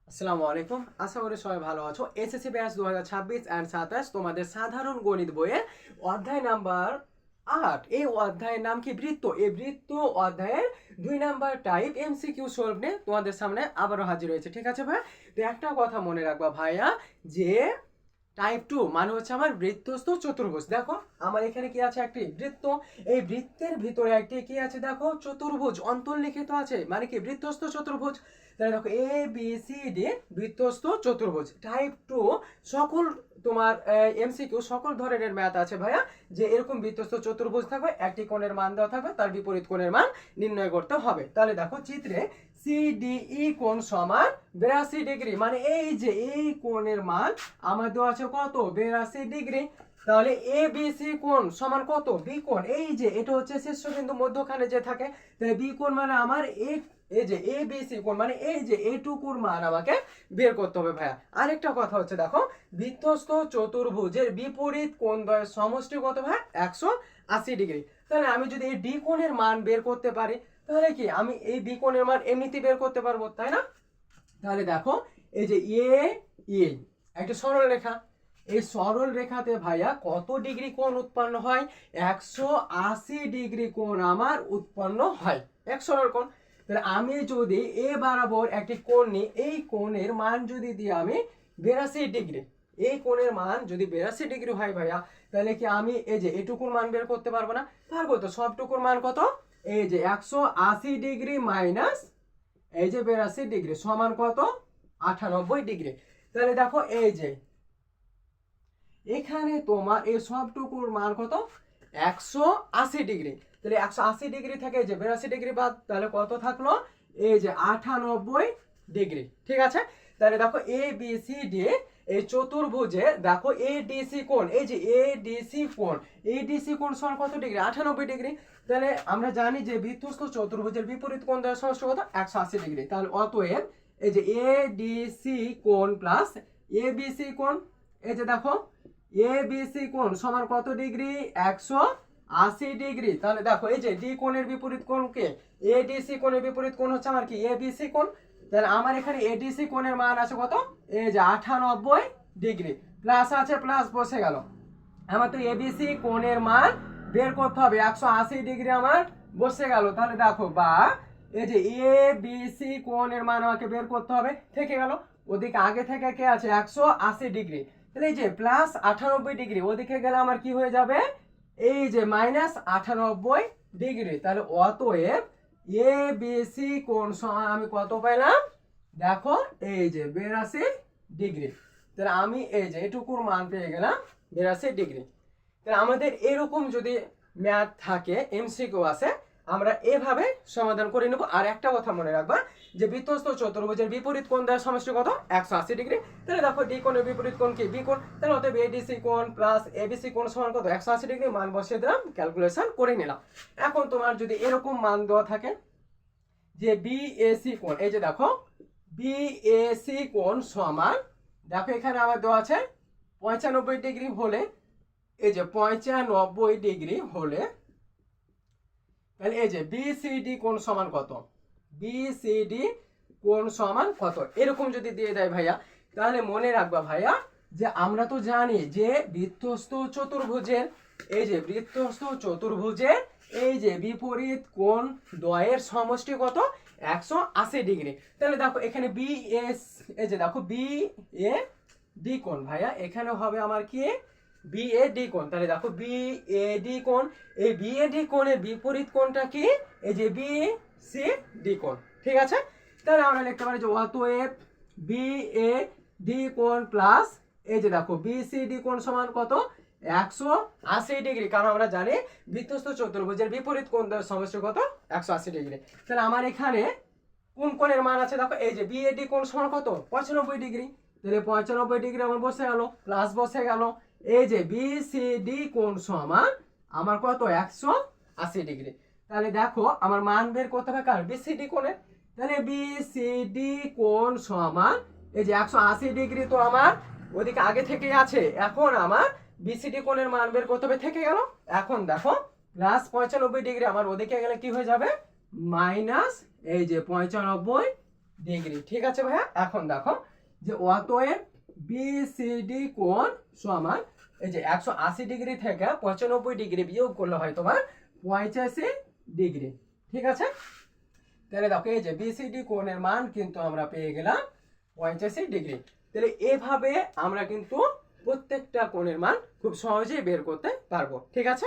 আসসালামু আলাইকুম, আশা করি সবাই ভালো আছো। এসএসসি ব্যাচ 2026 অ্যান্ড 27 তোমাদের সাধারণ গণিত বইয়ের অধ্যায় নাম্বার 8। এই অধ্যায়ের নাম কি? বৃত্ত। এই বৃত্ত অধ্যায়ের 2 নাম্বার টাইপ এমসিকিউ সলভ নিয়ে তোমাদের সামনে আবারও হাজির হয়েছে। ঠিক আছে ভাই? তো একটা কথা মনে রাখবা ভাইয়া, যে টাইপ 2 মানে হচ্ছে আমার বৃত্তস্থ চতুর্ভুজ। দেখো আমার এখানে কি আছে? একটি বৃত্ত। এই বৃত্তের ভিতরে একটি কি আছে? দেখো চতুর্ভুজ অন্তর্লিখিত আছে, মানে কি বৃত্তস্থ চতুর্ভুজ। তাহলে দেখো এ বি সি ডি বৃত্তস্থ চতুর্ভুজ। টাইপ 2 সকল তোমার এমসিকিউ সকল ধরনের ম্যাথ আছে ভাইয়া, যে এরকম বৃত্তস্থ চতুর্ভুজ থাকবে, একটি কোণের মান দেওয়া থাকবে, তার বিপরীত কোণের মান নির্ণয় করতে হবে। তাহলে দেখো চিত্রে সিডিই কোণ সমান 82 ডিগ্রি, মানে এই যে এই কোণের মান আমার দেওয়া আছে কত? 82 ডিগ্রি। তাহলে এ বি সি কোণ সমান কত? বি কোণ। এই যে এটা হচ্ছে শীর্ষবিন্দু মধ্যখানে যে থাকে, তাহলে বি কোণ মানে আমার এই যে এ বি সি কোণ মানে এই যে এটুকুর মান আমাকে বের করতে হবে ভাইয়া। আরেকটা কথা হচ্ছে দেখো, বৃত্তস্থ চতুর্ভুজের বিপরীত কোণ দ্বয়ের সমষ্টি কত ভাই? 180 ডিগ্রি। তাহলে আমি যদি এই ডি কোণের মান বের করতে পারি, তাহলে কি আমি এই বি কোণের মান এমনিতে বের করতে পারবো, তাই না? তাহলে দেখো এই যে এ একটা সরল রেখা, এই সরল রেখাতে ভাইয়া কত ডিগ্রি কোণ উৎপন্ন হয়? 180 ডিগ্রি কোণ আমার উৎপন্ন হয়, এক সরল কোণ। তাহলে আমি যদি এ বরাবর একটি কোণ নিই, এই কোণের মান যদি দিই আমি 82 ডিগ্রি, এই কোণের মান যদি 82 ডিগ্রি হয় ভাইয়া, তাহলে কি আমি এই যে এটুকুর মান বের করতে পারবো না? পারবো তো। সবটুকুর মান কত? এই যে 180 ডিগ্রি মাইনাস এই যে 82 ডিগ্রি সমান কত? 98 ডিগ্রি। তাহলে দেখো এই যে এখানে তোমার এই সবটুকুর মান কত? 180 ডিগ্রি। তাহলে 180 ডিগ্রি থেকে যে 82 ডিগ্রি বাদ, তাহলে কত থাকলো? এই যে 98 ডিগ্রি। ঠিক আছে? তাহলে দেখো এ বি সি ডি এই চতুর্ভুজে দেখো এডিসি কোণ, এই যে এডিসি কোণ, এডিসি কোণ সমান কত ডিগ্রি? 98 ডিগ্রি। তাহলে আমরা জানি যে বৃত্তস্থ চতুর্ভুজের বিপরীত কোণ দ্বয়ের সমষ্টি কত? 180 ডিগ্রি। তাহলে অতএব এই যে এডিসি কোণ প্লাস এবিসি কোণ, এই যে দেখো এবিসি কোণ সমান কত ডিগ্রি? 180 ডিগ্রি। তাহলে দেখো এই যে ডি কোণের বিপরীত কোণকে, এডিসি কোণের বিপরীত কোণ হচ্ছে আমার কি? এবিসি কোণ। তাহলে আমার এখানে এডিসি কোণের মান আছে কত? এই যে 98 ডিগ্রি। প্লাস আছে, প্লাস বসে গেল। আমার তো এবিসি কোণের মান বের করতে হবে, 180 ডিগ্রি আমার বসে গেল। তাহলে দেখো বা এই যে এবিসি কোণের মান আমাকে বের করতে হবে, থেকে গেল। ওদিকে আগে থেকে কে আছে? 180 ডিগ্রি। তাহলে এই যে প্লাস 98 ডিগ্রি, ওদিকে গেলে আমার কি হয়ে যাবে? এই যে মাইনাস 98 ডিগ্রি। তাহলে অতএব এ বি সি কোণ সমান আমি কত পাইলাম? দেখো এই যে 82 ডিগ্রি। তাহলে আমি এই যে এটুকুর মান পেয়ে গেলাম 82 ডিগ্রি। তাহলে আমাদের এরকম যদি ম্যাথ থাকে, এমসিকিউ আছে, আমরা এভাবে সমাধান করে নেব। আর একটা কথা মনে রাখবা, যে বৃত্তস্থ চতুর্ভুজের বিপরীত কোণ দ্বয়ের সমষ্টি কত? 180 ডিগ্রি। তাহলে দেখো ডি কোণের বিপরীত কোণ কি? বি কোণ। তাহলে অতএব এডিসি কোণ প্লাস এবিসি কোণ সমান কত? 180 ডিগ্রি। মান বসিয়ে দিলাম, ক্যালকুলেশন করে নিলাম। এখন তোমার যদি এরকম মান দেওয়া থাকে যে বিএসি কোণ, এই যে দেখো বিএসি কোণ সমান, দেখো এখানে আমার দেওয়া আছে 95 ডিগ্রি হলে, এই যে 95 ডিগ্রি হলে, তাহলে এই যে বিসিডি কোণ সমান কত? বিসিডি কোণ সমান কত? এরকম যদি দিয়ে দেয় ভাইয়া, তাহলে মনে রাখবা ভাইয়া, যে আমরা তো জানি যে বৃত্তস্থ চতুর্ভুজের, এই যে বৃত্তস্থ চতুর্ভুজের এই যে বিপরীত কোণ দ্বয়ের সমষ্টি কত? 180 ডিগ্রি। তাহলে দেখো এখানে বিএস, এই যে দেখো বি এ ডি কোণ ভাইয়া, এখানে হবে আমার কি? বিএডি কোণ। তাহলে দেখো বিএডি কোণ, এই বিএডি কোণের বিপরীত কোণটা কি? এই যে বিসিডি কোণ। ঠিক আছে? তাহলে আমরা লিখতে পারি যে অতএব বিএডি কোণ প্লাস এই যে দেখো বিসিডি কোণ সমান কত? 180 ডিগ্রি। কারণ আমরা জানি বৃত্তস্থ চতুর্ভুজের বিপরীত কোণ দ্বয়ের সমষ্টি কত? 180 ডিগ্রি। তাহলে আমার এখানে কোন কোণের মান আছে? দেখো এই যে বিএডি কোণ সমান কত? 95 ডিগ্রি। তাহলে 95 ডিগ্রি আমার বসে গেল, প্লাস বসে গেল। এই যে বিসিডি কোণ সমান আমার কত? 180 ডিগ্রি। তাহলে দেখো আমার মান বের করতে হবে কার? বিসিডি কোণের। তাহলে বিসিডি কোণ সমান এই যে 180 ডিগ্রি তো আমার ওদিকে আগে থেকে আছে, এখন আমার বিসিডি কোণের মান বের করতে হবে, থেকে গেল। এখন দেখো প্লাস 95 ডিগ্রি আমার ওদিকে গেলে কি হয়ে যাবে? মাইনাস এই যে 95 ডিগ্রি। ঠিক আছে ভাইয়া, এখন দেখো যে অতএব বিসিডি কোণ সমান এই যে 180 ডিগ্রি থেকে 95 ডিগ্রি বিয়োগ করলে হয় তোমার 85 ডিগ্রি। ঠিক আছে, তাহলে দেখো এই যে বিসিডি কোণের মান কিন্তু আমরা পেয়ে গেলাম 85 ডিগ্রি। তাহলে এভাবে আমরা কিন্তু প্রত্যেকটা কোণের মান খুব সহজেই বের করতে পারবো। ঠিক আছে।